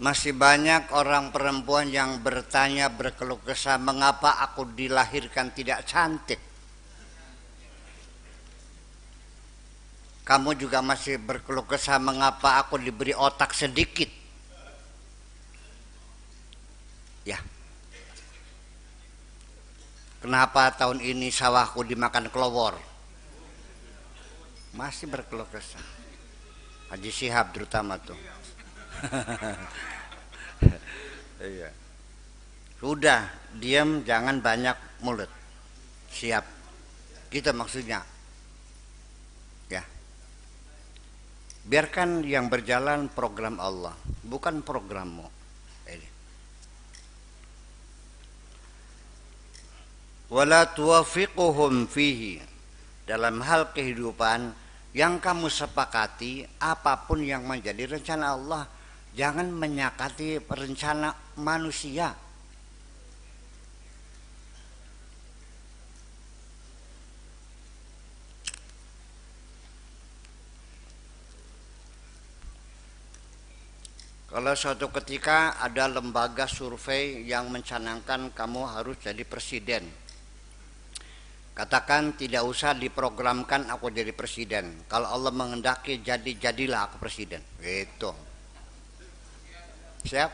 Masih banyak orang perempuan yang bertanya berkeluh kesah, mengapa aku dilahirkan tidak cantik. Kamu juga masih berkeluh kesah, mengapa aku diberi otak sedikit. Ya, kenapa tahun ini sawahku dimakan kelowor. Masih berkeluh kesah. Haji Shihab terutama tuh. Iya. Sudah, diam, jangan banyak mulut. Siap. Gitu maksudnya. Ya. Biarkan yang berjalan program Allah, bukan programmu. Ini. Wala tuwafiquhum fihi. Dalam hal kehidupan yang kamu sepakati, apapun yang menjadi rencana Allah, jangan menyakati rencana manusia. Kalau suatu ketika ada lembaga survei yang mencanangkan kamu harus jadi presiden, katakan tidak usah diprogramkan aku jadi presiden. Kalau Allah menghendaki jadilah aku presiden. Gitu. Siap?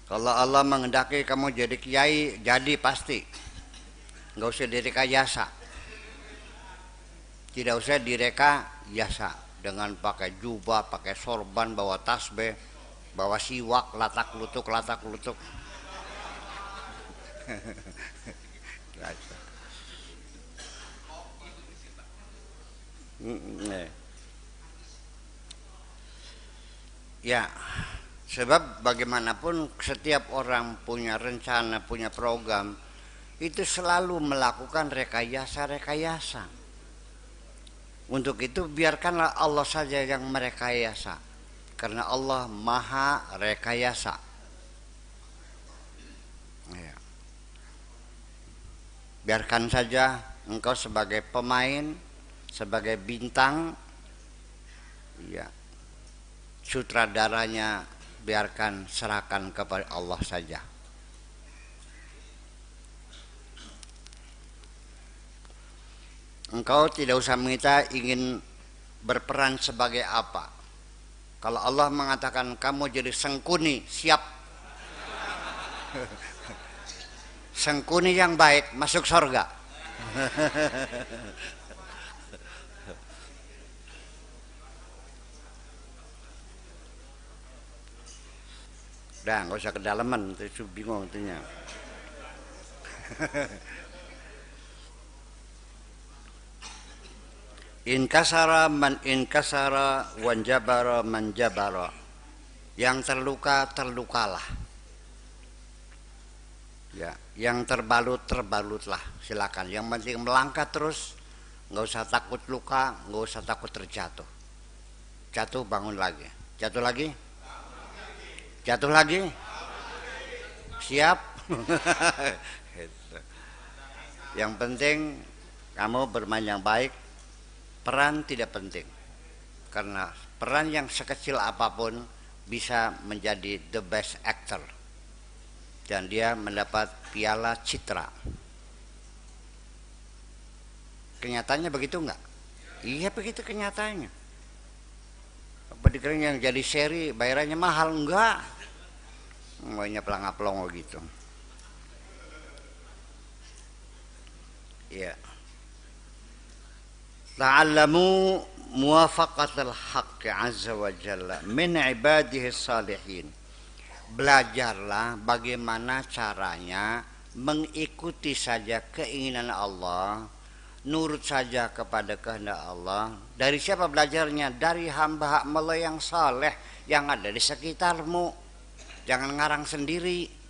Kalau Allah menghendaki kamu jadi kiai, jadi pasti. Nggak usah direkayasa. Tidak usah direkayasa. Dengan pakai jubah, pakai sorban, bawa tasbih, bawa siwak, latak lutuk. Ya, sebab bagaimanapun setiap orang punya rencana, punya program, itu selalu melakukan rekayasa. Untuk itu biarkanlah Allah saja yang merekayasa, karena Allah maha rekayasa. Ya. Biarkan saja engkau sebagai pemain, sebagai bintang, ya, sutradaranya biarkan serahkan kepada Allah saja. Engkau tidak usah minta ingin berperan sebagai apa. Kalau Allah mengatakan kamu jadi Sengkuni, siap. Sengkuni yang baik masuk surga. Udah, nggak usah kedalaman, itu bingung intinya. Inkasara man inkasara wanjabara man jabara. Yang terluka terlukalah. Ya, yang terbalutlah. Silakan. Yang penting melangkah terus, nggak usah takut luka, nggak usah takut terjatuh. Jatuh bangun lagi. Jatuh lagi? Jatuh lagi? Siap? Yang penting kamu bermain yang baik. Peran tidak penting, karena peran yang sekecil apapun bisa menjadi the best actor, dan dia mendapat piala citra. Kenyataannya begitu enggak? Iya, begitu kenyataannya. Apa dikira yang jadi seri bayarannya mahal? Enggak, banyak pelang-pelongo gitu. Iya. Ta'allamu muwafaqatal haqqi azza wa jalla min ibadihi salihin. Belajarlah bagaimana caranya mengikuti saja keinginan Allah, nurut saja kepada kehendak Allah. Dari siapa belajarnya? Dari hamba-hamba Allah yang saleh yang ada di sekitarmu. Jangan ngarang sendiri.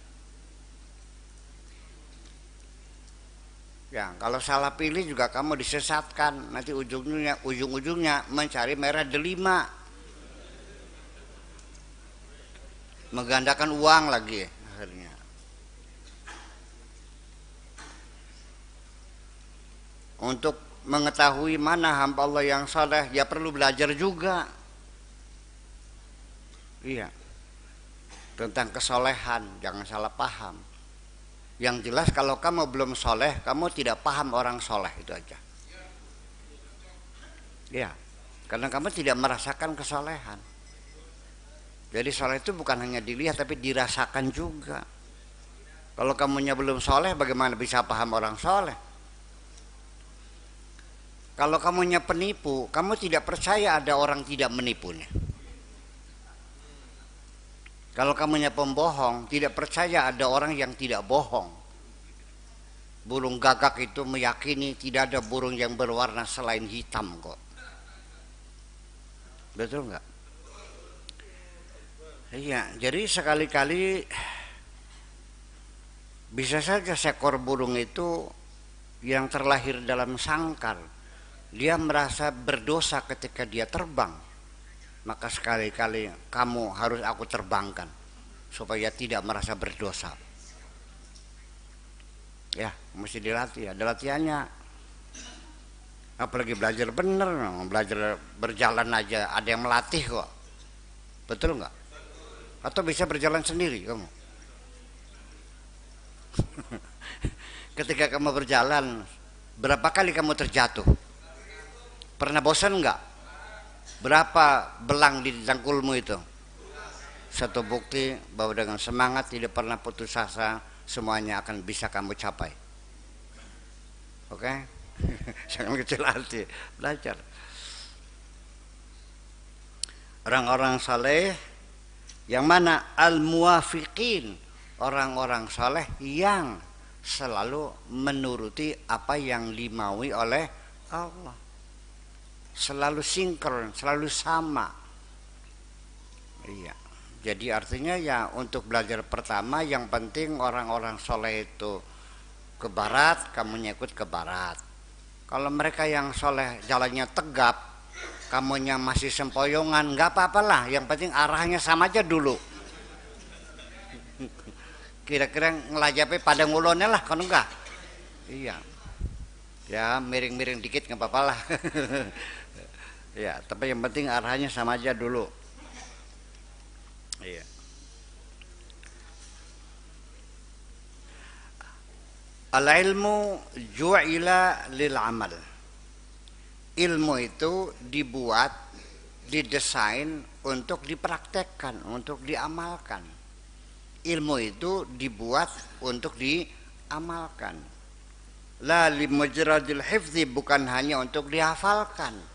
Ya, kalau salah pilih juga kamu disesatkan. Nanti ujung-ujungnya mencari merah delima, menggandakan uang lagi akhirnya. Untuk mengetahui mana hamba Allah yang saleh, ya perlu belajar juga. Iya. Tentang kesolehan, jangan salah paham. Yang jelas kalau kamu belum soleh, kamu tidak paham orang soleh, itu aja. Ya, karena kamu tidak merasakan kesolehan. Jadi soleh itu bukan hanya dilihat tapi dirasakan juga. Kalau kamunya belum soleh, bagaimana bisa paham orang soleh? Kalau kamunya penipu, kamu tidak percaya ada orang tidak menipunya. Kalau kamunya pembohong, tidak percaya ada orang yang tidak bohong. Burung gagak itu meyakini tidak ada burung yang berwarna selain hitam kok. Betul nggak? Iya, jadi sekali-kali bisa saja seekor burung itu yang terlahir dalam sangkar, dia merasa berdosa ketika dia terbang. Maka sekali-kali kamu harus aku terbangkan supaya tidak merasa berdosa. Ya, mesti dilatih, ada latihannya. Apalagi belajar bener, belajar berjalan aja ada yang melatih kok. Betul nggak? Atau bisa berjalan sendiri kamu? Ketika kamu berjalan, berapa kali kamu terjatuh? Pernah bosan nggak? Berapa belang di dengkulmu itu? Satu bukti bahwa dengan semangat tidak pernah putus asa, semuanya akan bisa kamu capai. Oke? Jangan kecil hati, belajar. Orang-orang saleh yang mana al-muwafiqin, orang-orang saleh yang selalu menuruti apa yang dimaui oleh Allah. Selalu sinkron, selalu sama. Iya. Jadi artinya ya untuk belajar pertama yang penting orang-orang soleh itu ke barat, kamunya ikut ke barat. Kalau mereka yang soleh jalannya tegap, kamunya masih sempoyongan, nggak apa-apalah. Yang penting arahnya sama aja dulu. Kira-kira ngelajapi pada ngulonnya lah, kan enggak? Iya. Ya miring-miring dikit nggak apa-apalah. Ya, tapi yang penting arahnya sama aja dulu. Iya. Al-ilmu ju'ila lil amal. Ilmu itu dibuat, didesain untuk dipraktekkan, untuk diamalkan. Ilmu itu dibuat untuk diamalkan. La limujradil hifzi, bukan hanya untuk dihafalkan.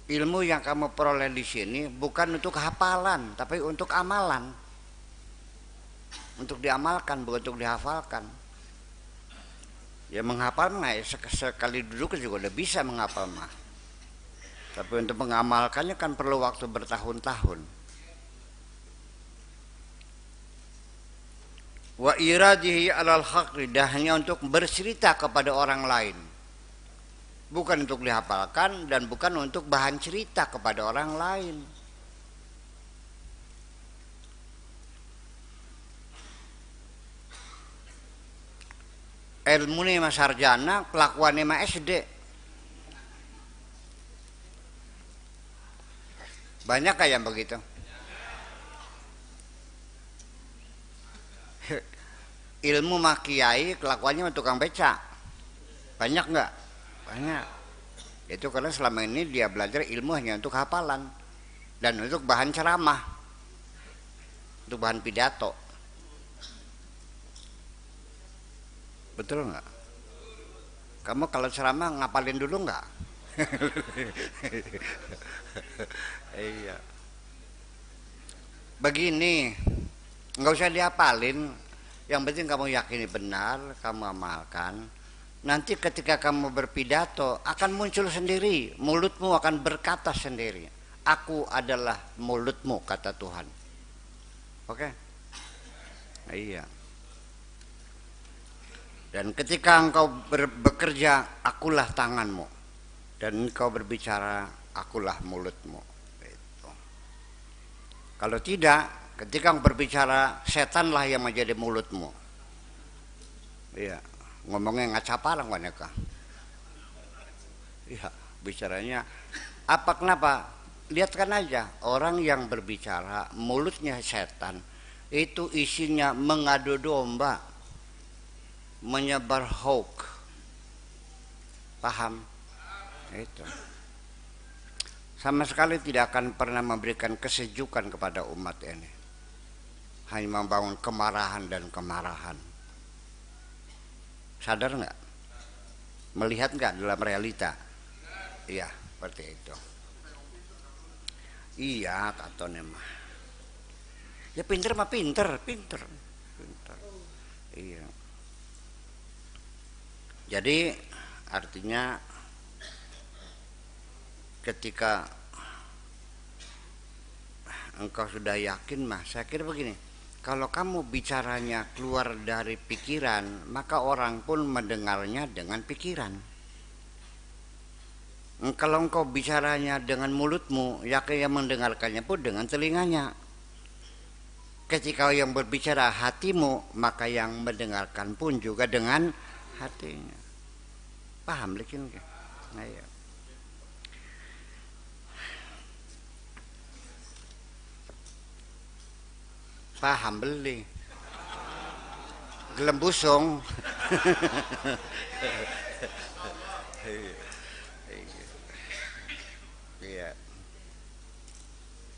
Ilmu yang kamu peroleh di sini bukan untuk hafalan, tapi untuk amalan. Untuk diamalkan, bukan untuk dihafalkan. Ya menghafal mah sekali duduk juga udah bisa menghafal mah. Tapi untuk mengamalkannya kan perlu waktu bertahun-tahun. Wa iradihi alal haqqi, hanya untuk bercerita kepada orang lain. Bukan untuk dihafalkan dan bukan untuk bahan cerita kepada orang lain. Ilmu ini mah sarjana, kelakuan ini mah SD. Banyak kayak begitu. Ilmu mah kiai, kelakuannya mah tukang beca. Banyak nggak? Banyak. Itu karena selama ini dia belajar ilmu hanya untuk hafalan dan untuk bahan ceramah, untuk bahan pidato. Betul nggak? Kamu kalau ceramah ngapalin dulu nggak? Iya. Begini, nggak usah dihafalin. Yang penting kamu yakini benar, kamu amalkan. Nanti ketika kamu berpidato akan muncul sendiri, mulutmu akan berkata sendiri. Aku adalah mulutmu, kata Tuhan. Oke? Iya. Dan ketika engkau bekerja, akulah tanganmu. Dan engkau berbicara, akulah mulutmu. Gitu. Kalau tidak, ketika engkau berbicara, setanlah yang menjadi mulutmu. Iya. ngomongnya ngacaparang waneka. Iya, bicaranya apa kenapa? Lihatkan aja orang yang berbicara mulutnya setan itu isinya mengadu domba, menyebar hoax. Paham? Itu sama sekali tidak akan pernah memberikan kesejukan kepada umat ini, hanya membangun kemarahan dan kemarahan. Sadar nggak? Melihat nggak dalam realita? Iya, seperti itu. Iya, katone mah. Ya pinter mah pinter. Iya. Jadi artinya ketika engkau sudah yakin mah, saya kira begini, kalau kamu bicaranya keluar dari pikiran, maka orang pun mendengarnya dengan pikiran. Kalau engkau bicaranya dengan mulutmu, ya yang mendengarkannya pun dengan telinganya. Ketika yang berbicara hatimu, maka yang mendengarkan pun juga dengan hatinya. Paham likin? Nah, ya. Paham beli gelembusung. Iya.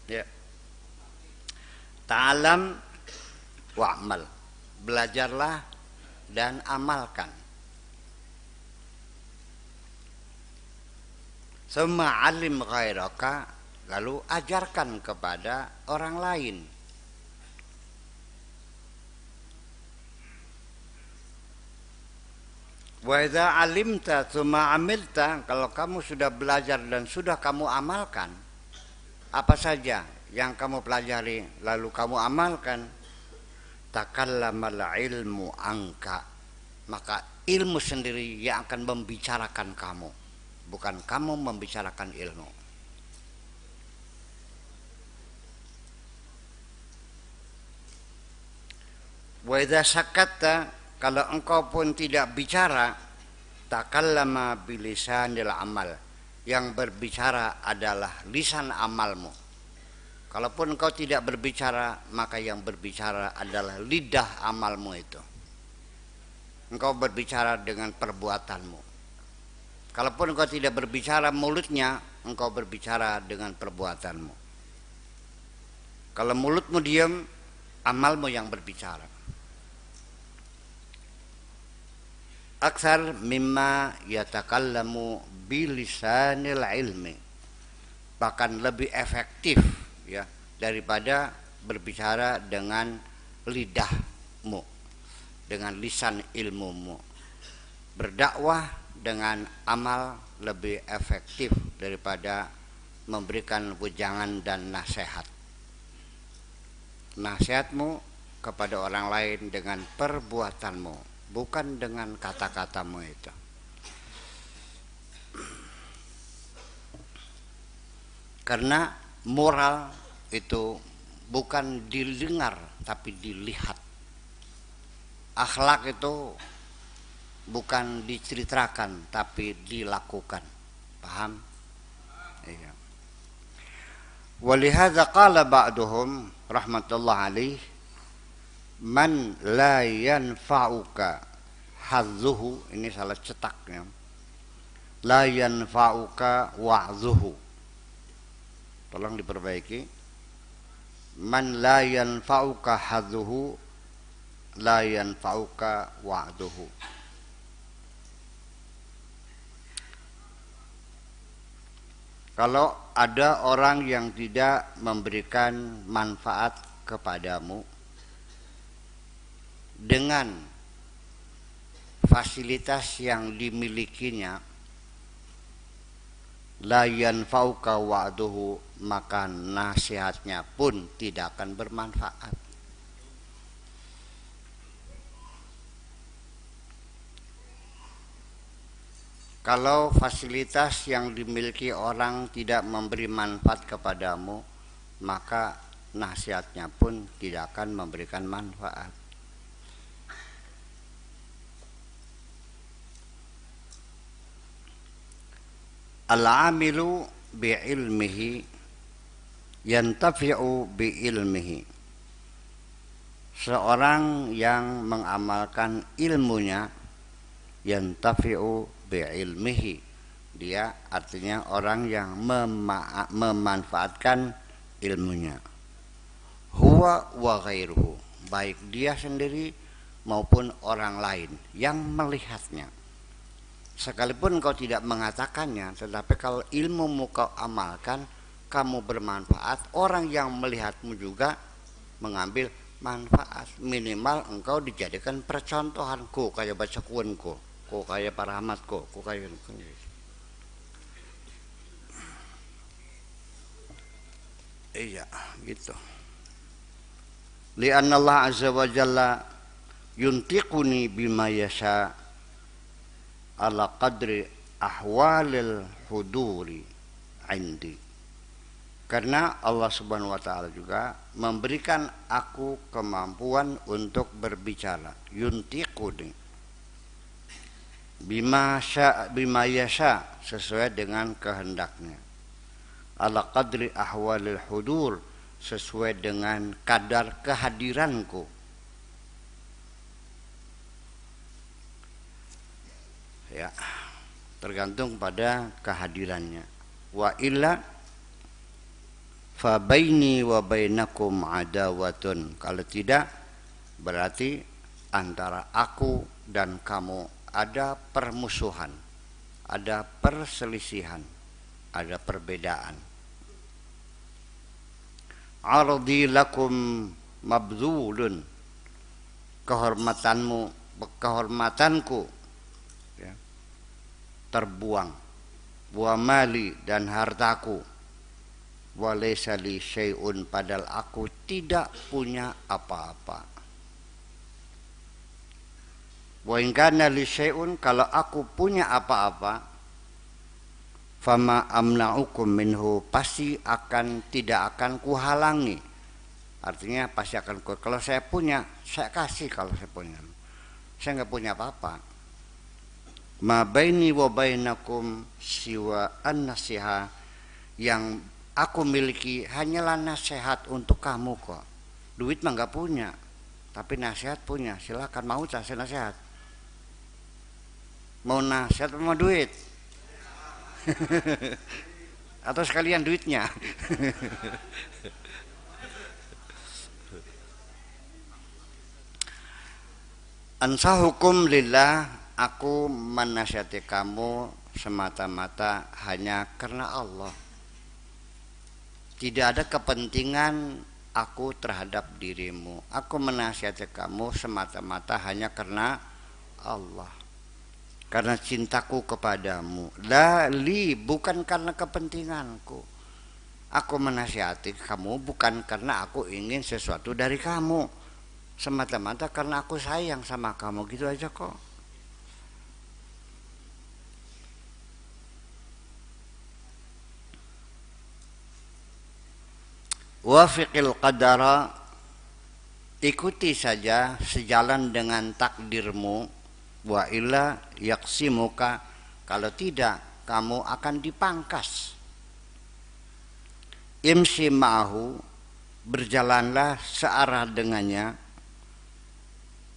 Ya. Ta'alam wa'mal. Belajarlah dan amalkan. Summa alim ghairaka, lalu ajarkan kepada orang lain. Wa idza alimta tsumma amilta, kalau kamu sudah belajar dan sudah kamu amalkan apa saja yang kamu pelajari lalu kamu amalkan, takallamal ilmu angka, maka ilmu sendiri yang akan membicarakan kamu, bukan kamu membicarakan ilmu. Wa idza sakatta, kalau engkau pun tidak bicara, takallama bilisanil amal, yang berbicara adalah lisan amalmu. Kalaupun engkau tidak berbicara, maka yang berbicara adalah lidah amalmu itu. Engkau berbicara dengan perbuatanmu. Kalaupun engkau tidak berbicara mulutnya, engkau berbicara dengan perbuatanmu. Kalau mulutmu diam, amalmu yang berbicara. Aksar mimma yatakallamu bilisanil ilmi, bahkan lebih efektif ya daripada berbicara dengan lidahmu, dengan lisan ilmumu. Berdakwah dengan amal lebih efektif daripada memberikan wejangan dan nasihat. Nasihatmu kepada orang lain dengan perbuatanmu, bukan dengan kata-katamu itu. Karena moral itu bukan didengar tapi dilihat. Akhlak itu bukan diceritakan tapi dilakukan. Paham? Iya. Walihadza qala ba'duhum rahmatullah alaih, man la yanfa'uka hazzuhu, ini salah cetaknya, la yanfa'uka wa'zuhu, tolong diperbaiki, man la yanfa'uka hazzuhu la yanfa'uka wa'zuhu. Kalau ada orang yang tidak memberikan manfaat kepadamu dengan fasilitas yang dimilikinya, la yanfa'uka wa'duhu, maka nasihatnya pun tidak akan bermanfaat. Kalau fasilitas yang dimiliki orang tidak memberi manfaat kepadamu, maka nasihatnya pun tidak akan memberikan manfaat. Al-amilu bi'ilmihi yantafi'u bi'ilmihi. Seorang yang mengamalkan ilmunya, yantafi'u bi'ilmihi, dia artinya orang yang memanfaatkan ilmunya. Huwa wa ghairuhu, baik dia sendiri maupun orang lain yang melihatnya. Sekalipun kau tidak mengatakannya, tetapi kalau ilmumu kau amalkan, kamu bermanfaat, orang yang melihatmu juga mengambil manfaat. Minimal engkau dijadikan percontohanku, kayak baca kuenku, ku kayak para amatku, ku kayak iya gitu. Li'anna Allah azza wa jalla yuntiquni bima yasha ala qadri ahwalil huduri indi. Karena Allah subhanahu wa ta'ala juga memberikan aku kemampuan untuk berbicara. Yuntiquni bima yasha, sesuai dengan kehendaknya. Ala qadri ahwalil hudur, sesuai dengan kadar kehadiranku. Ya, tergantung pada kehadirannya. Wa illa fa baini wa bainakum adawatun, kalau tidak berarti antara aku dan kamu ada permusuhan, ada perselisihan, ada perbedaan. Ardi lakum mabdulun, kehormatanku ya, terbuang. Wa mali, dan hartaku. Wa laysa li syai'un, padahal aku tidak punya apa-apa. Wa in kana li syai'un, kalau aku punya apa-apa, fama amna'ukum minhu, pasti tidak akan kuhalangi. Artinya pasti akan kalau saya punya, saya kasih. Kalau saya punya, saya nggak punya apa-apa. Ma baini wa bainakum siwa an-nasiha, yang aku miliki hanyalah nasihat untuk kamu kok. Duit mah nggak punya, tapi nasihat punya. Silakan, mau saya nasihat? Mau nasihat mau duit? Atau sekalian duitnya? Ansahukum lillah, aku menasihati kamu semata-mata hanya karena Allah. Tidak ada kepentingan aku terhadap dirimu. Aku menasihati kamu semata-mata hanya karena Allah, karena cintaku kepadamu. La li, bukan karena kepentinganku. Aku menasihati kamu bukan karena aku ingin sesuatu dari kamu, semata-mata karena aku sayang sama kamu, gitu aja kok. Wafiqil qadara, ikuti saja sejalan dengan takdirmu. Wa illa yaksimuka, kalau tidak kamu akan dipangkas. Imsi ma'ahu, berjalanlah searah dengannya.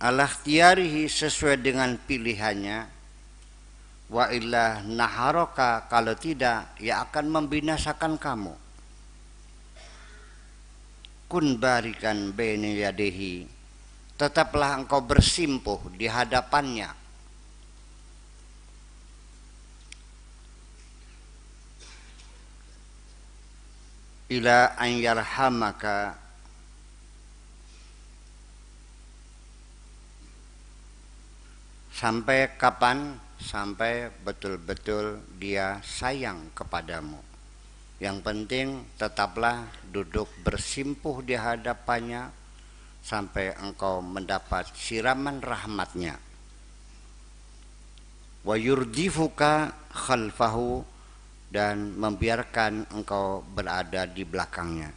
Ala ikhtiyarihi, sesuai dengan pilihannya. Wa illa naharoka, kalau tidak ia akan membinasakan kamu. Kun barikan baini yadehi, tetaplah engkau bersimpuh di hadapannya. Ila an yarhamaka, sampai kapan? Sampai betul-betul dia sayang kepadamu. Yang penting tetaplah duduk bersimpuh di hadapannya sampai engkau mendapat siraman rahmatnya. Wa yurdifuka khalfahu, dan membiarkan engkau berada di belakangnya.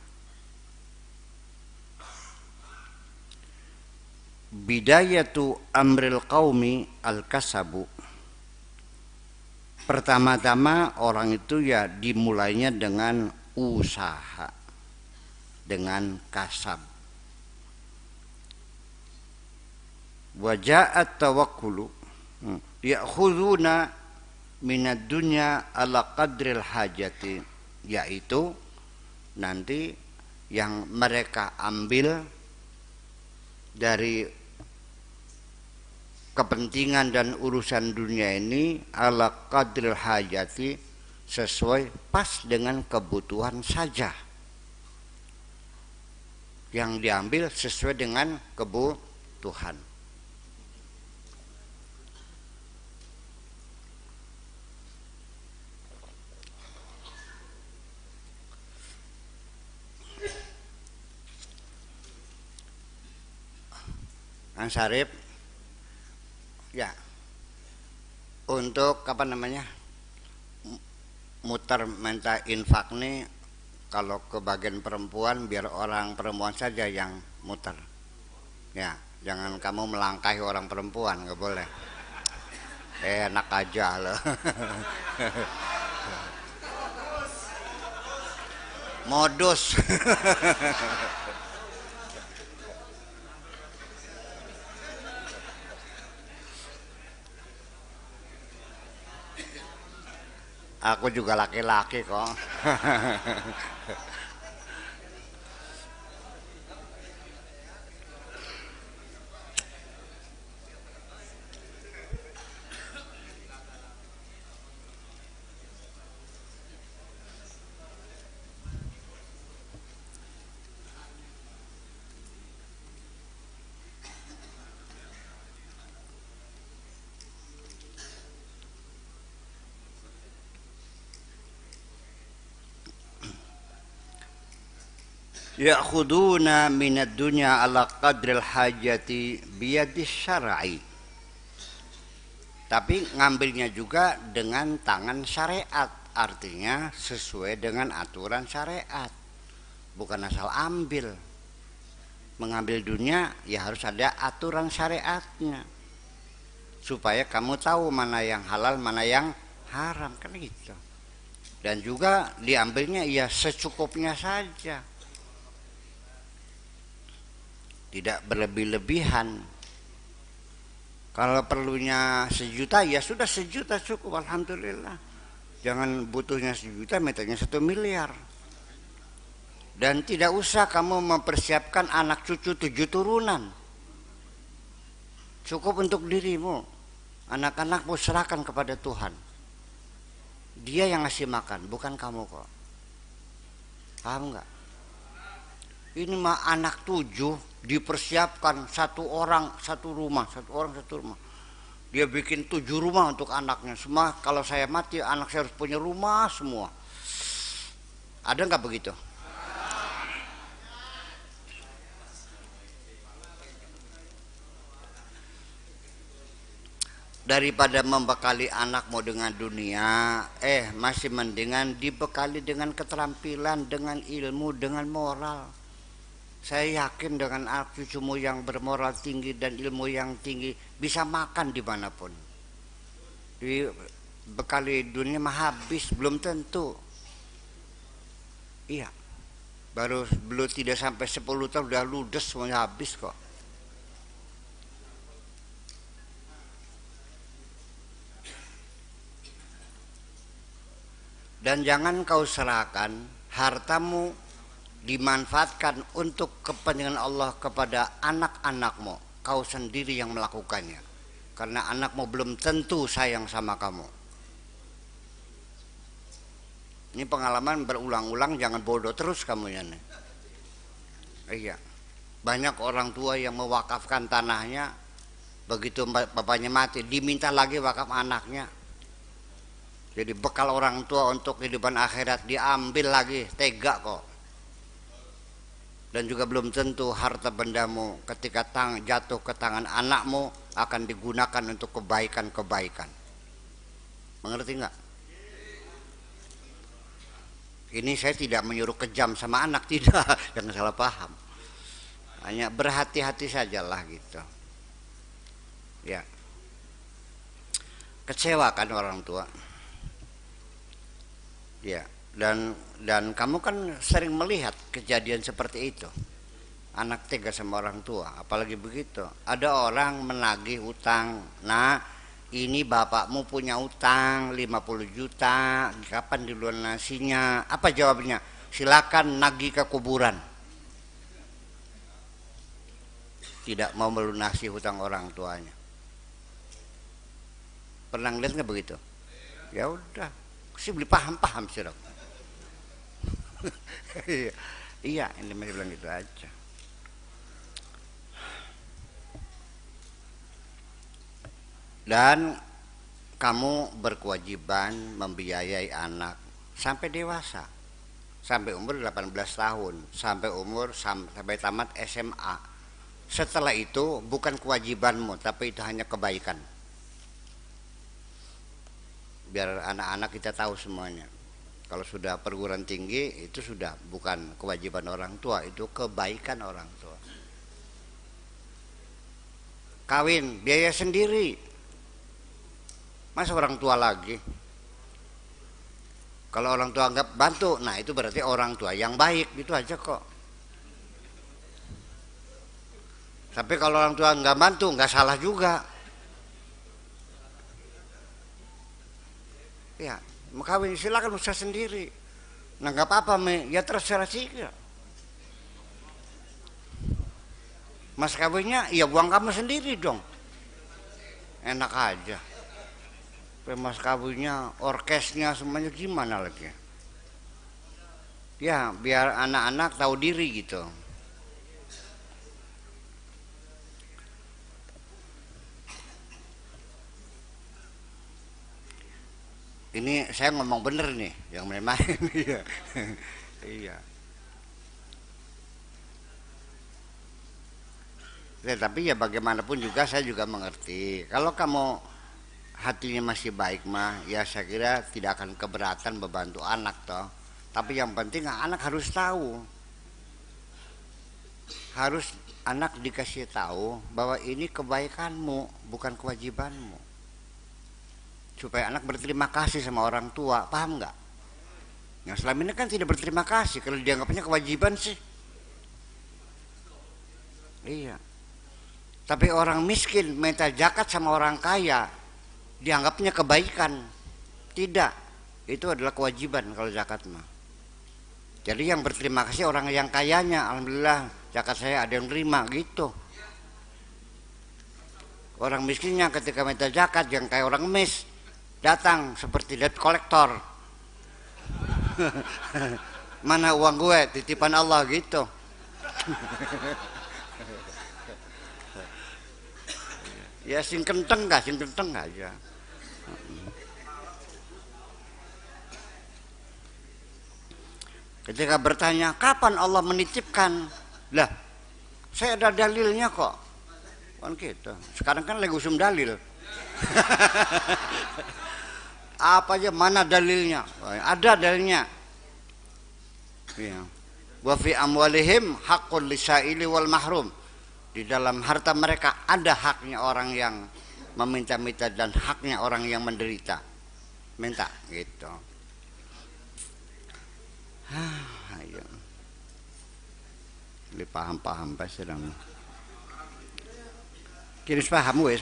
Bidayatu amril qaumi al-kasabu, Pertama-tama orang itu ya dimulainya dengan usaha, dengan kasab. Waja'at tawakkulu ya'khuduna minad dunya ala qadril hajati, yaitu nanti yang mereka ambil dari kepentingan dan urusan dunia ini ala qadril hajati, sesuai pas dengan kebutuhan saja. Yang diambil sesuai dengan kebutuhan. Kang Sarip, ya, untuk apa namanya, muter minta infak nih, kalau ke bagian perempuan biar orang perempuan saja yang muter, ya, jangan kamu melangkahi orang perempuan, nggak boleh. Enak aja loh. Modus. Aku juga laki-laki kok. Ya'khuduna minad dunya ala qadril hajati biyadis syar'i. Tapi ngambilnya juga dengan tangan syariat, artinya sesuai dengan aturan syariat. Bukan asal ambil. Mengambil dunia ya harus ada aturan syariatnya. Supaya kamu tahu mana yang halal, mana yang haram, kan gitu. Dan juga diambilnya ya secukupnya saja. Tidak berlebih-lebihan. Kalau perlunya 1 juta ya sudah 1 juta cukup, alhamdulillah. Jangan butuhnya 1 juta, mintanya 1 miliar. Dan tidak usah kamu mempersiapkan anak cucu 7 turunan. Cukup untuk dirimu. Anak-anakmu serahkan kepada Tuhan. Dia yang ngasih makan, bukan kamu kok. Paham nggak? Ini mah anak 7 dipersiapkan, 1 orang 1 rumah, 1 orang 1 rumah. Dia bikin 7 rumah untuk anaknya. Semua kalau saya mati anak saya harus punya rumah semua. Ada nggak begitu? Daripada membekali anakmu dengan dunia, masih mendingan dibekali dengan keterampilan, dengan ilmu, dengan moral. Saya yakin dengan anak cucumu yang bermoral tinggi dan ilmu yang tinggi bisa makan dimanapun. Dibekali dunia mah habis, belum tentu. Iya, belum tidak sampai 10 tahun udah ludes semuanya habis kok. Dan jangan kau serahkan hartamu dimanfaatkan untuk kepentingan Allah kepada anak-anakmu. Kau sendiri yang melakukannya. Karena anakmu belum tentu sayang sama kamu. Ini pengalaman berulang-ulang, jangan bodoh terus kamu ya nih. Iya. Banyak orang tua yang mewakafkan tanahnya, begitu bapaknya mati diminta lagi wakaf anaknya. Jadi bekal orang tua untuk kehidupan akhirat diambil lagi, tega kok. Dan juga belum tentu harta bendamu ketika jatuh ke tangan anakmu akan digunakan untuk kebaikan-kebaikan. Mengerti nggak? Ini saya tidak menyuruh kejam sama anak, tidak, jangan salah paham. Hanya berhati-hati sajalah gitu. Ya. Kecewa kan orang tua. Ya, dan kamu kan sering melihat kejadian seperti itu. Anak tega sama orang tua, apalagi begitu. Ada orang menagih hutang. Nah, ini bapakmu punya utang 50 juta, kapan dilunasinya? Apa jawabnya? Silakan nagih ke kuburan. Tidak mau melunasi hutang orang tuanya. Pernah ngeliat nggak begitu? Ya udah, sih beli paham sih dok. Iya, ini masih bilang gitu aja. Dan kamu berkewajiban membiayai anak sampai dewasa, sampai umur 18 tahun, sampai tamat SMA. Setelah itu bukan kewajibanmu, tapi itu hanya kebaikan. Biar anak-anak kita tahu semuanya. Kalau sudah perguruan tinggi itu sudah bukan kewajiban orang tua, itu kebaikan orang tua. Kawin biaya sendiri, masa orang tua lagi? Kalau orang tua nggak bantu, nah itu berarti orang tua yang baik, itu aja kok. Tapi kalau orang tua nggak bantu, nggak salah juga. Ya, mau kawin silakan usaha sendiri. Nah nggak apa-apa, ya terserah sih. Mas kawinnya, ya uang kamu sendiri dong. Enak aja. Mas kawinnya, orkesnya semuanya gimana lagi? Ya biar anak-anak tahu diri gitu. Ini saya ngomong bener nih, yang main-main. Iya. Iya. Ya, tapi ya bagaimanapun juga saya juga mengerti. Kalau kamu hatinya masih baik mah, ya saya kira tidak akan keberatan membantu anak toh. Tapi yang penting anak harus tahu. Harus anak dikasih tahu bahwa ini kebaikanmu, bukan kewajibanmu. Supaya anak berterima kasih sama orang tua, paham nggak? Yang selama ini kan tidak berterima kasih, kalau dianggapnya kewajiban sih. Iya. Tapi orang miskin minta zakat sama orang kaya, dianggapnya kebaikan. Tidak, itu adalah kewajiban kalau zakat mah. Jadi yang berterima kasih orang yang kayanya, alhamdulillah zakat saya ada yang terima gitu. Orang miskinnya ketika minta zakat yang kayak orang mis, datang seperti debt collector. Mana uang gue, titipan Allah gitu. Ya sing kenteng aja. Ketika bertanya kapan Allah menitipkan, lah saya ada dalilnya kok, kan gitu. Sekarang kan lagi usum dalil. Apa aja, mana dalilnya? Ada dalilnya. Ya. Wa fi amwalihim haqqul lisaili wal mahrum. Di dalam harta mereka ada haknya orang yang meminta-minta dan haknya orang yang menderita. Minta gitu. Ayo. Ini paham pasti dong. Kini paham wis.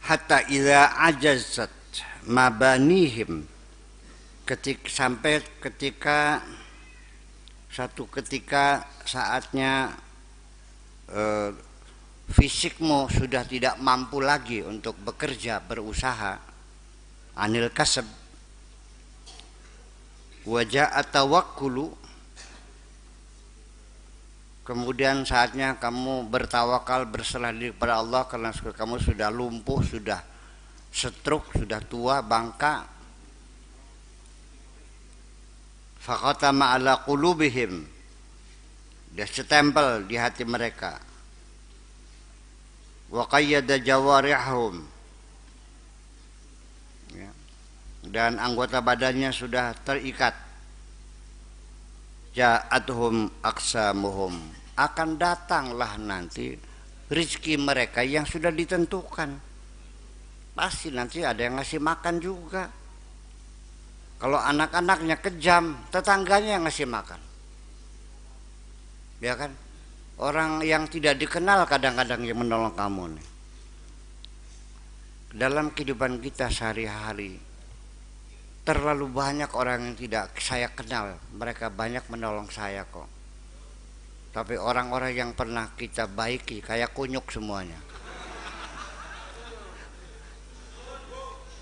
Hatta idza ajazat mabanihim, sampai ketika satu ketika saatnya fisikmu sudah tidak mampu lagi untuk bekerja berusaha, anil kasab, wajah tawakkulu, kemudian saatnya kamu bertawakal, berserah diri kepada Allah karena kamu sudah lumpuh, sudah stroke, sudah tua, bangka. Faqatama ala qulubihim, dia setempel di hati mereka. Wa qayyada jawarihum, ya. Dan anggota badannya sudah terikat. ja'atuhum aksamuhum, akan datanglah nanti rizki mereka yang sudah ditentukan. Pasti nanti ada yang ngasih makan juga. Kalau anak-anaknya kejam, tetangganya yang ngasih makan. Ya kan? Orang yang tidak dikenal kadang-kadang yang menolong kamu nih. Dalam kehidupan kita sehari-hari, terlalu banyak orang yang tidak saya kenal, mereka banyak menolong saya kok. Tapi orang-orang yang pernah kita baiki kayak kunyuk semuanya.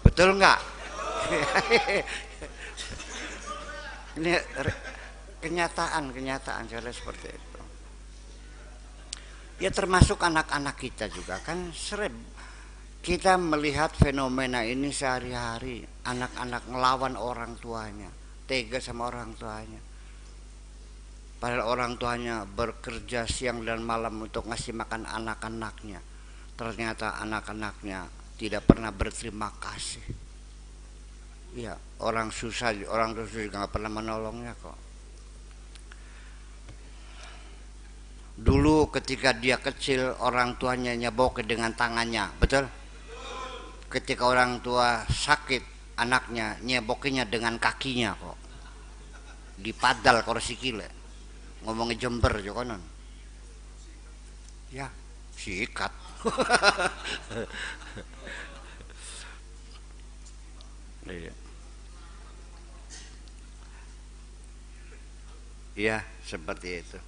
Betul nggak? Ini kenyataan saya seperti itu. Ya termasuk anak-anak kita juga kan sering kita melihat fenomena ini sehari-hari. Anak-anak ngelawan orang tuanya, tega sama orang tuanya. Padahal orang tuanya bekerja siang dan malam untuk ngasih makan anak-anaknya. Ternyata anak-anaknya tidak pernah berterima kasih. Ya, orang susah juga nggak pernah menolongnya kok. Dulu ketika dia kecil orang tuanya nyebokin dengan tangannya, betul? Ketika orang tua sakit anaknya nyebokinnya dengan kakinya kok. Dipadal kursi kile. Ngomongin Jember juga non. Ya, sikat. Iya. Iya, seperti itu.